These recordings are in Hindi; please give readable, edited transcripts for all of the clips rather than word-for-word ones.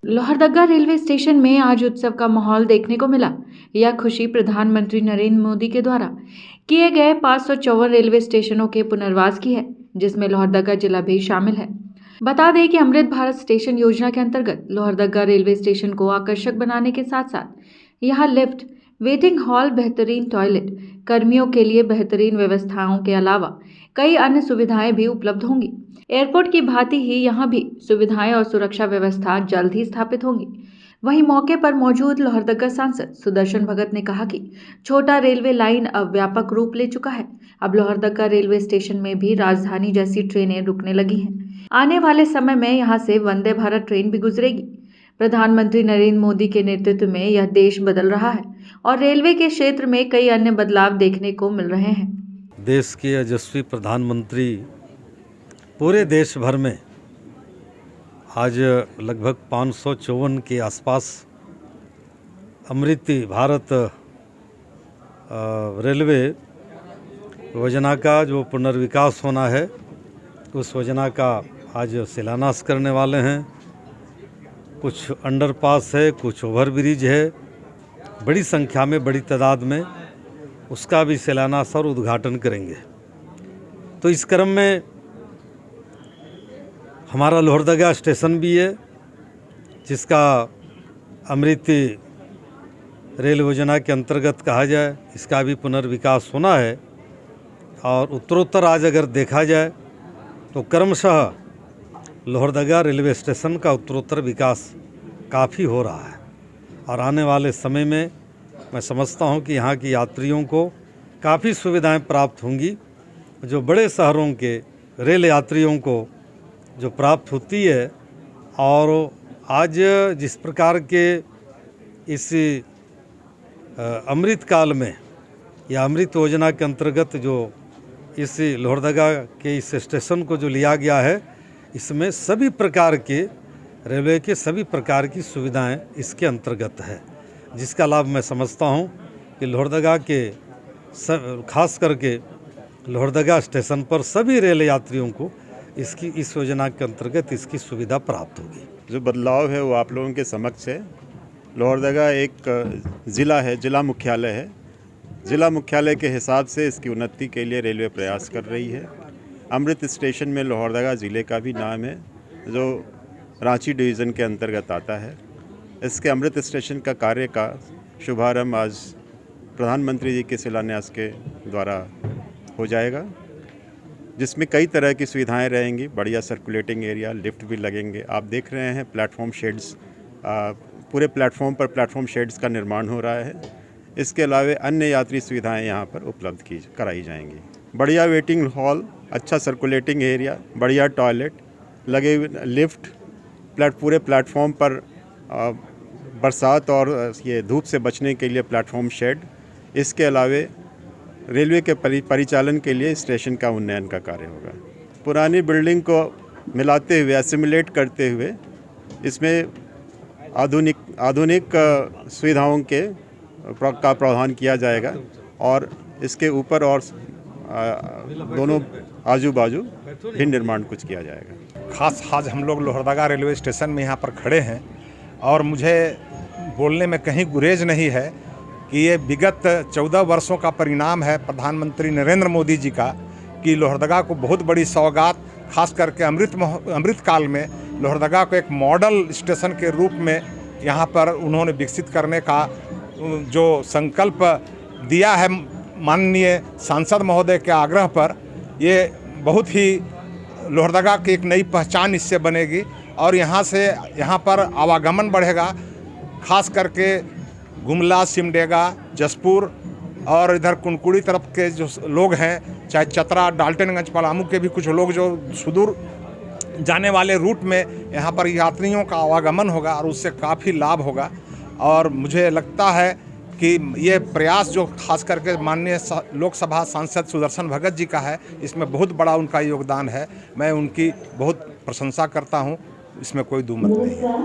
लोहरदगा रेलवे स्टेशन में आज उत्सव का माहौल देखने को मिला। यह खुशी प्रधानमंत्री नरेंद्र मोदी के द्वारा किए गए 554 रेलवे स्टेशनों के पुनर्वास की है, जिसमें लोहरदगा जिला भी शामिल है। बता दें कि अमृत भारत स्टेशन योजना के अंतर्गत लोहरदगा रेलवे स्टेशन को आकर्षक बनाने के साथ साथ यहाँ लिफ्ट, वेटिंग हॉल, बेहतरीन टॉयलेट, कर्मियों के लिए बेहतरीन व्यवस्थाओं के अलावा कई अन्य सुविधाएं भी उपलब्ध होंगी। एयरपोर्ट की भांति ही यहाँ भी सुविधाएं और सुरक्षा व्यवस्था जल्द ही स्थापित होंगी। वहीं मौके पर मौजूद लोहरदगा सांसद सुदर्शन भगत ने कहा कि छोटा रेलवे लाइन अब व्यापक रूप ले चुका है। अब लोहरदगा रेलवे स्टेशन में भी राजधानी जैसी ट्रेनें रुकने लगी हैं। आने वाले समय में यहाँ से वंदे भारत ट्रेन भी गुजरेगी। प्रधानमंत्री नरेंद्र मोदी के नेतृत्व में यह देश बदल रहा है और रेलवे के क्षेत्र में कई अन्य बदलाव देखने को मिल रहे हैं। देश के यशस्वी प्रधानमंत्री पूरे देश भर में आज लगभग 554 के आसपास अमृत भारत रेलवे योजना का जो पुनर्विकास होना है, उस योजना का आज शिलान्यास करने वाले हैं। कुछ अंडरपास है, कुछ ओवरब्रिज है, बड़ी संख्या में, बड़ी तादाद में उसका भी शिलान्यास और उद्घाटन करेंगे। तो इस क्रम में हमारा लोहरदगा स्टेशन भी है, जिसका अमृत रेल योजना के अंतर्गत कहा जाए, इसका भी पुनर्विकास होना है। और उत्तरोत्तर आज अगर देखा जाए तो क्रमशः लोहरदगा रेलवे स्टेशन का उत्तरोत्तर विकास काफ़ी हो रहा है और आने वाले समय में मैं समझता हूं कि यहाँ के यात्रियों को काफ़ी सुविधाएं प्राप्त होंगी, जो बड़े शहरों के रेल यात्रियों को जो प्राप्त होती है। और आज जिस प्रकार के इस अमृत काल में या अमृत योजना के अंतर्गत जो इस लोहरदगा के इस स्टेशन को जो लिया गया है, इसमें सभी प्रकार के रेलवे के सभी प्रकार की सुविधाएं इसके अंतर्गत है, जिसका लाभ मैं समझता हूं कि लोहरदगा के खास करके लोहरदगा स्टेशन पर सभी रेल यात्रियों को इस योजना के अंतर्गत इसकी सुविधा प्राप्त होगी। जो बदलाव है वो आप लोगों के समक्ष है। लोहरदगा एक ज़िला है, जिला मुख्यालय है। ज़िला मुख्यालय के हिसाब से इसकी उन्नति के लिए रेलवे प्रयास कर रही है। अमृत स्टेशन में लोहरदगा ज़िले का भी नाम है, जो रांची डिवीज़न के अंतर्गत आता है। इसके अमृत स्टेशन का कार्य का शुभारंभ आज प्रधानमंत्री जी के शिलान्यास के द्वारा हो जाएगा, जिसमें कई तरह की सुविधाएं रहेंगी। बढ़िया सर्कुलेटिंग एरिया, लिफ्ट भी लगेंगे। आप देख रहे हैं प्लेटफॉर्म शेड्स, पूरे प्लेटफॉर्म पर प्लेटफॉर्म शेड्स का निर्माण हो रहा है। इसके अलावा अन्य यात्री सुविधाएं यहां पर उपलब्ध कराई जाएंगी। बढ़िया वेटिंग हॉल, अच्छा सर्कुलेटिंग एरिया, बढ़िया टॉयलेट लगे, लिफ्ट, पूरे प्लेटफॉर्म पर बरसात और ये धूप से बचने के लिए प्लेटफॉर्म शेड। इसके अलावा रेलवे के परिचालन के लिए स्टेशन का उन्नयन का कार्य होगा। पुरानी बिल्डिंग को मिलाते हुए, एसिमुलेट करते हुए इसमें आधुनिक सुविधाओं का प्रावधान किया जाएगा और इसके ऊपर और दोनों आजू बाजू भी निर्माण कुछ किया जाएगा। खास आज हम लोग लोहरदगा रेलवे स्टेशन में यहाँ पर खड़े हैं और मुझे बोलने में कहीं गुरेज नहीं है कि ये विगत 14 वर्षों का परिणाम है प्रधानमंत्री नरेंद्र मोदी जी का, कि लोहरदगा को बहुत बड़ी सौगात, खास करके अमृत काल में लोहरदगा को एक मॉडल स्टेशन के रूप में यहाँ पर उन्होंने विकसित करने का जो संकल्प दिया है माननीय सांसद महोदय के आग्रह पर, ये बहुत ही लोहरदगा की एक नई पहचान इससे बनेगी और यहाँ पर आवागमन बढ़ेगा। खास करके गुमला, सिमडेगा, जसपुर और इधर कुनकुड़ी तरफ के जो लोग हैं, चाहे चतरा, डाल्टनगंज, पलामू के भी कुछ लोग जो सुदूर जाने वाले रूट में यहाँ पर यात्रियों का आवागमन होगा और उससे काफ़ी लाभ होगा। और मुझे लगता है कि ये प्रयास जो खास करके माननीय लोकसभा सांसद सुदर्शन भगत जी का है, इसमें बहुत बड़ा उनका योगदान है। मैं उनकी बहुत प्रशंसा करता हूँ, इसमें कोई दो मत नहीं है।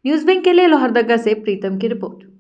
न्यूज़ बैंक के लिए लोहरदगा से प्रीतम की रिपोर्ट।